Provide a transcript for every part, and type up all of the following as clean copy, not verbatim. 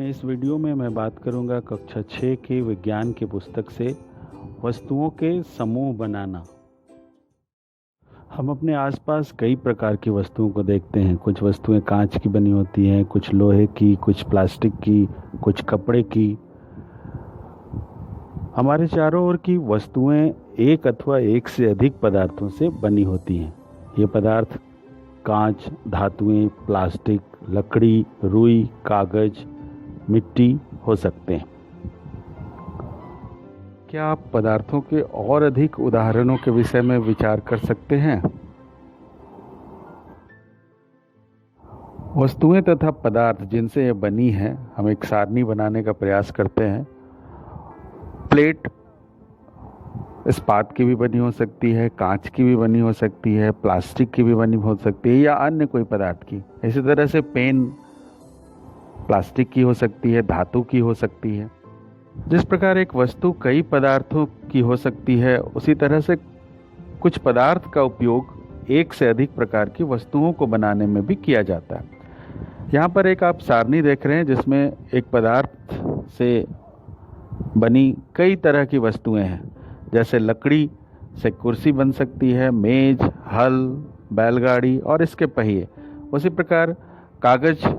इस वीडियो में मैं बात करूंगा कक्षा 6 के विज्ञान की पुस्तक से वस्तुओं के समूह बनाना। हम अपने आसपास कई प्रकार की वस्तुओं को देखते हैं। कुछ वस्तुएं कांच की बनी होती हैं, कुछ लोहे की, कुछ प्लास्टिक की, कुछ कपड़े की। हमारे चारों ओर की वस्तुएं एक अथवा एक से अधिक पदार्थों से बनी होती हैं। ये पदार्थ कांच, धातुएं, प्लास्टिक, लकड़ी, रुई, कागज, मिट्टी हो सकते हैं। क्या आप पदार्थों के और अधिक उदाहरणों के विषय में विचार कर सकते हैं? वस्तुएं तथा पदार्थ जिनसे ये बनी है, हम एक सारणी बनाने का प्रयास करते हैं। प्लेट इस्पात की भी बनी हो सकती है, कांच की भी बनी हो सकती है, प्लास्टिक की भी बनी हो सकती है या अन्य कोई पदार्थ की। इसी तरह से पेन प्लास्टिक की हो सकती है, धातु की हो सकती है। जिस प्रकार एक वस्तु कई पदार्थों की हो सकती है, उसी तरह से कुछ पदार्थ का उपयोग एक से अधिक प्रकार की वस्तुओं को बनाने में भी किया जाता है। यहाँ पर एक आप सारणी देख रहे हैं जिसमें एक पदार्थ से बनी कई तरह की वस्तुएं हैं। जैसे लकड़ी से कुर्सी बन सकती है, मेज, हल, बैलगाड़ी और इसके पहिए। उसी प्रकार कागज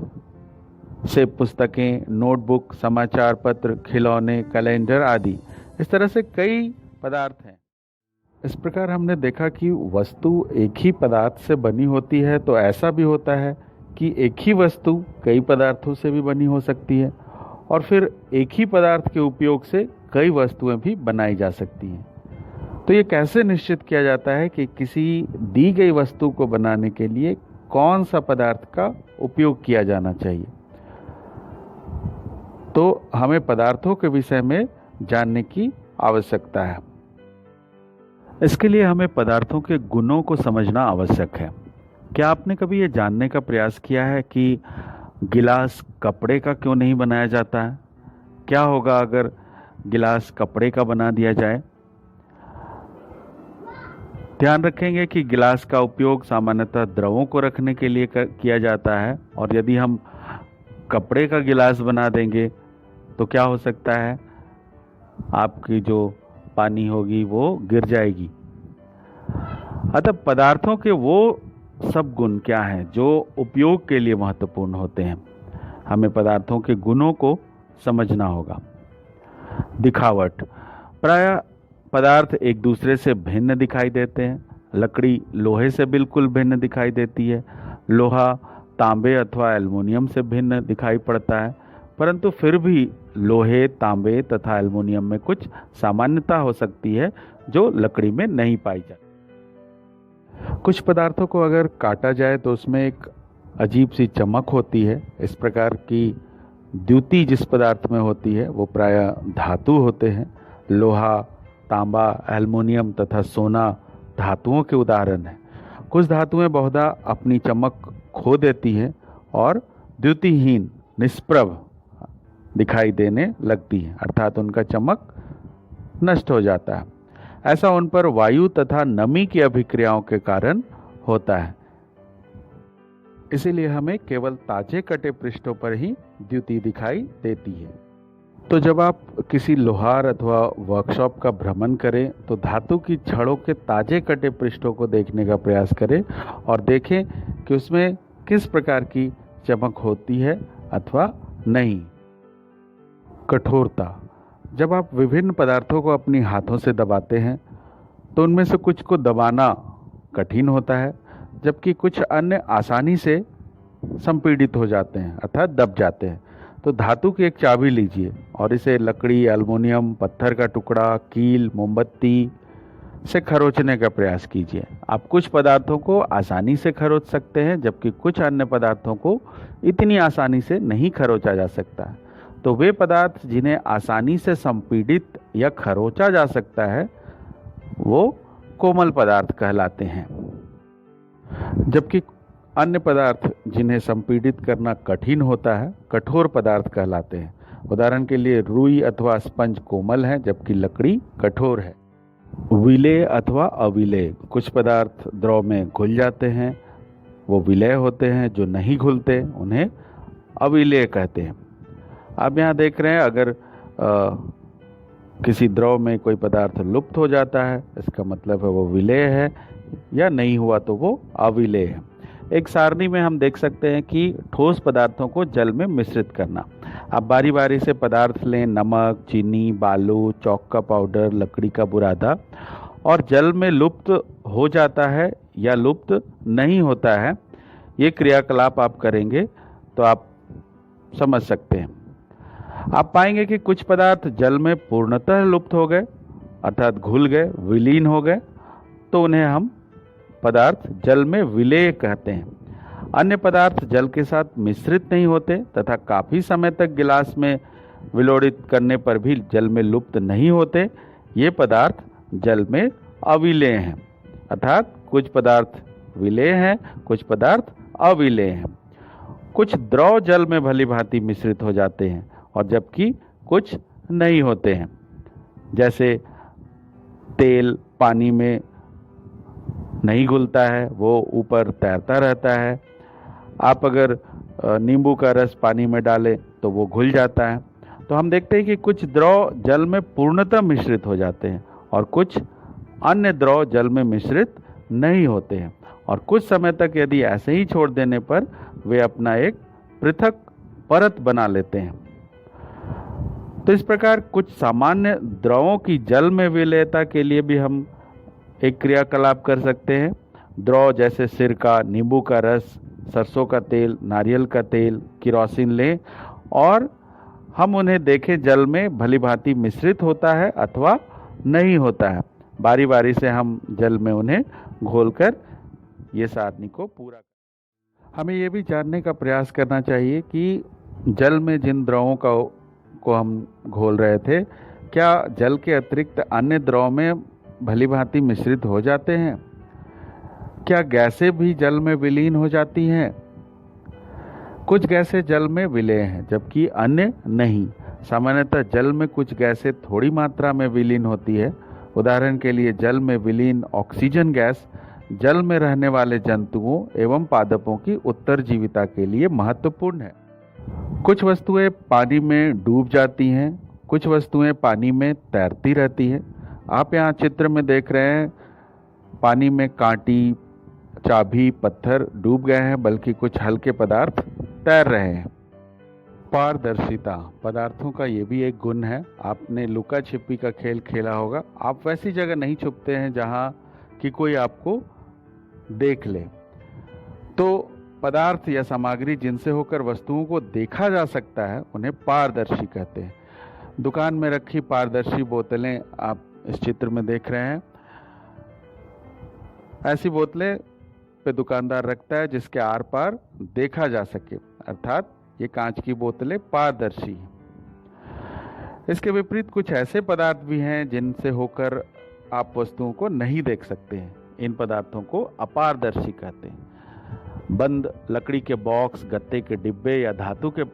से पुस्तकें, नोटबुक, समाचार पत्र, खिलौने, कैलेंडर आदि। इस तरह से कई पदार्थ हैं। इस प्रकार हमने देखा कि वस्तु एक ही पदार्थ से बनी होती है, तो ऐसा भी होता है कि एक ही वस्तु कई पदार्थों से भी बनी हो सकती है और फिर एक ही पदार्थ के उपयोग से कई वस्तुएं भी बनाई जा सकती हैं। तो ये कैसे निश्चित किया जाता है कि किसी दी गई वस्तु को बनाने के लिए कौन सा पदार्थ का उपयोग किया जाना चाहिए? तो हमें पदार्थों के विषय में जानने की आवश्यकता है। इसके लिए हमें पदार्थों के गुणों को समझना आवश्यक है। क्या आपने कभी ये जानने का प्रयास किया है कि गिलास कपड़े का क्यों नहीं बनाया जाता है? क्या होगा अगर गिलास कपड़े का बना दिया जाए? ध्यान रखेंगे कि गिलास का उपयोग सामान्यतः द्रवों को रखने के लिए किया जाता है, और यदि हम कपड़े का गिलास बना देंगे तो क्या हो सकता है? आपकी जो पानी होगी वो गिर जाएगी। अतः पदार्थों के वो सब गुण क्या हैं जो उपयोग के लिए महत्वपूर्ण होते हैं? हमें पदार्थों के गुणों को समझना होगा। दिखावट। प्रायः पदार्थ एक दूसरे से भिन्न दिखाई देते हैं। लकड़ी लोहे से बिल्कुल भिन्न दिखाई देती है। लोहा तांबे अथवा एल्युमिनियम से भिन्न दिखाई पड़ता है, परंतु फिर भी लोहे, तांबे तथा एल्युमिनियम में कुछ सामान्यता हो सकती है जो लकड़ी में नहीं पाई जाती। कुछ पदार्थों को अगर काटा जाए तो उसमें एक अजीब सी चमक होती है। इस प्रकार की द्युति जिस पदार्थ में होती है वो प्रायः धातु होते हैं। लोहा, तांबा, एल्युमिनियम तथा सोना धातुओं के उदाहरण हैं। कुछ धातुएं बहुधा अपनी चमक खो देती हैं और द्युतिहीन, निष्प्रभ दिखाई देने लगती है, अर्थात उनका चमक नष्ट हो जाता है। ऐसा उन पर वायु तथा नमी की अभिक्रियाओं के कारण होता है। इसीलिए हमें केवल ताजे कटे पृष्ठों पर ही द्युति दिखाई देती है। तो जब आप किसी लोहार अथवा वर्कशॉप का भ्रमण करें तो धातु की छड़ों के ताजे कटे पृष्ठों को देखने का प्रयास करें और देखें कि उसमें किस प्रकार की चमक होती है अथवा नहीं। कठोरता। जब आप विभिन्न पदार्थों को अपनी हाथों से दबाते हैं तो उनमें से कुछ को दबाना कठिन होता है, जबकि कुछ अन्य आसानी से संपीड़ित हो जाते हैं अर्थात दब जाते हैं। तो धातु की एक चाबी लीजिए और इसे लकड़ी, एल्युमिनियम, पत्थर का टुकड़ा, कील, मोमबत्ती से खरोचने का प्रयास कीजिए। आप कुछ पदार्थों को आसानी से खरोच सकते हैं, जबकि कुछ अन्य पदार्थों को इतनी आसानी से नहीं खरोचा जा सकता। तो वे पदार्थ जिन्हें आसानी से संपीड़ित या खरोचा जा सकता है वो कोमल पदार्थ कहलाते हैं, जबकि अन्य पदार्थ जिन्हें संपीड़ित करना कठिन होता है कठोर पदार्थ कहलाते हैं। उदाहरण के लिए रुई अथवा स्पंज कोमल है, जबकि लकड़ी कठोर है। विलेय अथवा अविलेय। कुछ पदार्थ द्रव में घुल जाते हैं, वो विलेय होते हैं। जो नहीं घुलते उन्हें अविलेय कहते हैं। आप यहाँ देख रहे हैं, अगर किसी द्रव में कोई पदार्थ लुप्त हो जाता है, इसका मतलब है वो विलेय है, या नहीं हुआ तो वो अविलेय है। एक सारणी में हम देख सकते हैं कि ठोस पदार्थों को जल में मिश्रित करना। आप बारी बारी से पदार्थ लें, नमक, चीनी, बालू, चौक का पाउडर, लकड़ी का बुरादा, और जल में लुप्त हो जाता है या लुप्त नहीं होता है, ये क्रियाकलाप आप करेंगे तो आप समझ सकते हैं। आप पाएंगे कि कुछ पदार्थ जल में पूर्णतः लुप्त हो गए, अर्थात घुल गए, विलीन हो गए, तो उन्हें हम पदार्थ जल में विलेय कहते हैं। अन्य पदार्थ जल के साथ मिश्रित नहीं होते तथा काफ़ी समय तक गिलास में विलोड़ित करने पर भी जल में लुप्त नहीं होते, ये पदार्थ जल में अविलेय हैं। अर्थात कुछ पदार्थ विलेय हैं, कुछ पदार्थ अविलेय हैं। कुछ द्रव जल में भली भांति मिश्रित हो जाते हैं और जबकि कुछ नहीं होते हैं। जैसे तेल पानी में नहीं घुलता है, वो ऊपर तैरता रहता है। आप अगर नींबू का रस पानी में डालें तो वो घुल जाता है। तो हम देखते हैं कि कुछ द्रव जल में पूर्णतः मिश्रित हो जाते हैं और कुछ अन्य द्रव जल में मिश्रित नहीं होते हैं, और कुछ समय तक यदि ऐसे ही छोड़ देने पर वे अपना एक पृथक परत बना लेते हैं। तो इस प्रकार कुछ सामान्य द्रवों की जल में विलेयता के लिए भी हम एक क्रियाकलाप कर सकते हैं। द्रव जैसे सिरका, नींबू का रस, सरसों का तेल, नारियल का तेल, केरोसिन लें और हम उन्हें देखें जल में भली भांति मिश्रित होता है अथवा नहीं होता है। बारी बारी से हम जल में उन्हें घोलकर ये सारणी को पूरा। हमें ये भी जानने का प्रयास करना चाहिए कि जल में जिन द्रवों को हम घोल रहे थे, क्या जल के अतिरिक्त अन्य द्रव में भली भांति मिश्रित हो जाते हैं? क्या गैसें भी जल में विलीन हो जाती हैं? कुछ गैसें जल में विलेय हैं जबकि अन्य नहीं। सामान्यतः जल में कुछ गैसें थोड़ी मात्रा में विलीन होती है। उदाहरण के लिए जल में विलीन ऑक्सीजन गैस जल में रहने वाले जंतुओं एवं पादपों की उत्तरजीविता के लिए महत्वपूर्ण है। कुछ वस्तुएं पानी में डूब जाती हैं, कुछ वस्तुएं पानी में तैरती रहती हैं। आप यहाँ चित्र में देख रहे हैं, पानी में कांटी, चाबी, पत्थर डूब गए हैं, बल्कि कुछ हल्के पदार्थ तैर रहे हैं। पारदर्शिता पदार्थों का ये भी एक गुण है। आपने लुका छिपी का खेल खेला होगा। आप वैसी जगह नहीं छुपते हैं जहाँ कि कोई आपको देख ले। तो पदार्थ या सामग्री जिनसे होकर वस्तुओं को देखा जा सकता है उन्हें पारदर्शी कहते हैं। दुकान में रखी पारदर्शी बोतलें आप इस चित्र में देख रहे हैं। ऐसी बोतलें पे दुकानदार रखता है जिसके आर पार देखा जा सके, अर्थात ये कांच की बोतलें पारदर्शी हैं। इसके विपरीत कुछ ऐसे पदार्थ भी हैं जिनसे होकर आप वस्तुओं को नहीं देख सकते हैं। इन पदार्थों को अपारदर्शी कहते हैं। बंद लकड़ी के बॉक्स, गत्ते के डिब्बे या धातु के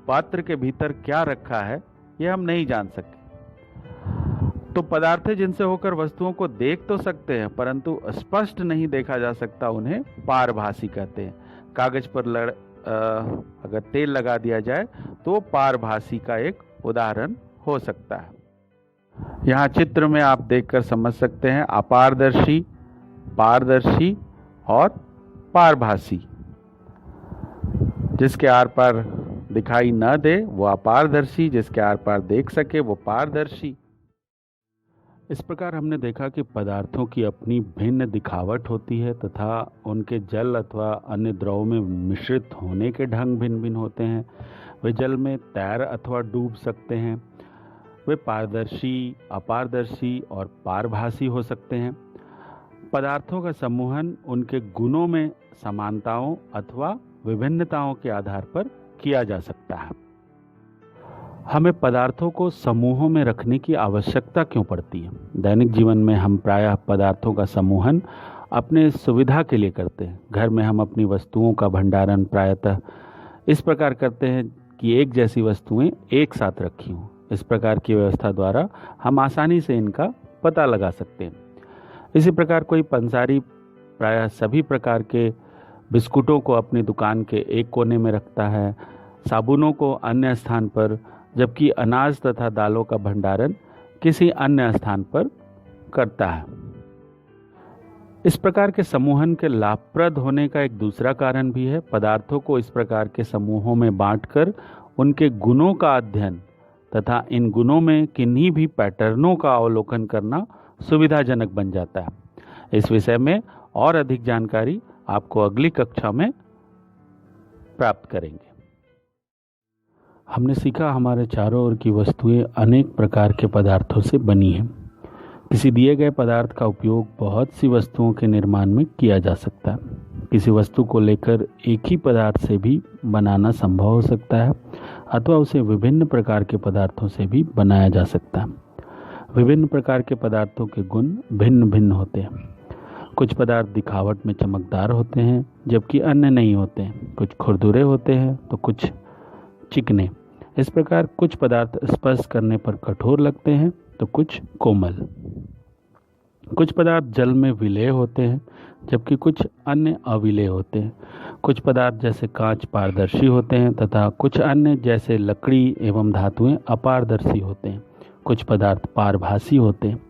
पात्र के भीतर क्या रखा है ये हम नहीं जान सकते। तो पदार्थ जिनसे होकर वस्तुओं को देख तो सकते हैं परंतु स्पष्ट नहीं देखा जा सकता, उन्हें पारभासी कहते हैं। कागज पर अगर तेल लगा दिया जाए तो पारभासी का एक उदाहरण हो सकता है। यहाँ चित्र में आप देखकर समझ सकते हैं अपारदर्शी, पारदर्शी और पारभासी। जिसके आर पार दिखाई न दे वो अपारदर्शी, जिसके आर पार देख सके वो पारदर्शी। इस प्रकार हमने देखा कि पदार्थों की अपनी भिन्न दिखावट होती है तथा उनके जल अथवा अन्य द्रव में मिश्रित होने के ढंग भिन्न भिन्न होते हैं। वे जल में तैर अथवा डूब सकते हैं। वे पारदर्शी, अपारदर्शी और पारभासी हो सकते हैं। पदार्थों का समूहन उनके गुणों में समानताओं अथवा विभिन्नताओं के आधार पर किया जा सकता है। हमें पदार्थों को समूहों में रखने की आवश्यकता क्यों पड़ती है? दैनिक जीवन में हम प्रायः पदार्थों का समूहन अपने सुविधा के लिए करते हैं। घर में हम अपनी वस्तुओं का भंडारण प्रायतः इस प्रकार करते हैं कि एक जैसी वस्तुएं एक साथ रखी हों। इस प्रकार की व्यवस्था द्वारा हम आसानी से इनका पता लगा सकते हैं। इसी प्रकार कोई पंसारी प्रायः सभी प्रकार के बिस्कुटों को अपनी दुकान के एक कोने में रखता है, साबुनों को अन्य स्थान पर जबकि अनाज तथा दालों का भंडारण किसी अन्य स्थान पर करता है। इस प्रकार के समूहन के लाभप्रद होने का एक दूसरा कारण भी है। पदार्थों को इस प्रकार के समूहों में बांटकर उनके गुणों का अध्ययन तथा इन गुणों में किन्हीं भी पैटर्नों का अवलोकन करना सुविधाजनक बन जाता है। इस विषय में और अधिक जानकारी आपको अगली कक्षा में प्राप्त करेंगे। हमने सीखा हमारे चारों ओर की वस्तुएं अनेक प्रकार के पदार्थों से बनी हैं। किसी दिए गए पदार्थ का उपयोग बहुत सी वस्तुओं के निर्माण में किया जा सकता है। किसी वस्तु को लेकर एक ही पदार्थ से भी बनाना संभव हो सकता है अथवा उसे विभिन्न प्रकार के पदार्थों से भी बनाया जा सकता है। विभिन्न प्रकार के पदार्थों के गुण भिन्न भिन्न होते हैं। कुछ पदार्थ दिखावट में चमकदार होते हैं जबकि अन्य नहीं होते हैं। कुछ खुरदुरे होते हैं तो कुछ चिकने। इस प्रकार कुछ पदार्थ स्पर्श करने पर कठोर लगते हैं तो कुछ कोमल। कुछ पदार्थ जल में विलेय होते हैं जबकि कुछ अन्य अविलेय होते हैं। कुछ पदार्थ जैसे कांच पारदर्शी होते हैं तथा कुछ अन्य जैसे लकड़ी एवं धातुएं अपारदर्शी होते हैं। कुछ पदार्थ पारभासी होते हैं।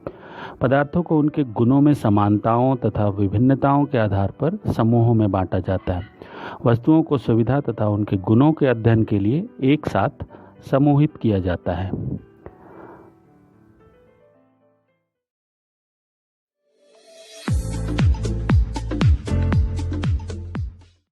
पदार्थों को उनके गुणों में समानताओं तथा विभिन्नताओं के आधार पर समूहों में बांटा जाता है। वस्तुओं को सुविधा तथा उनके गुणों के अध्ययन के लिए एक साथ समूहित किया जाता है।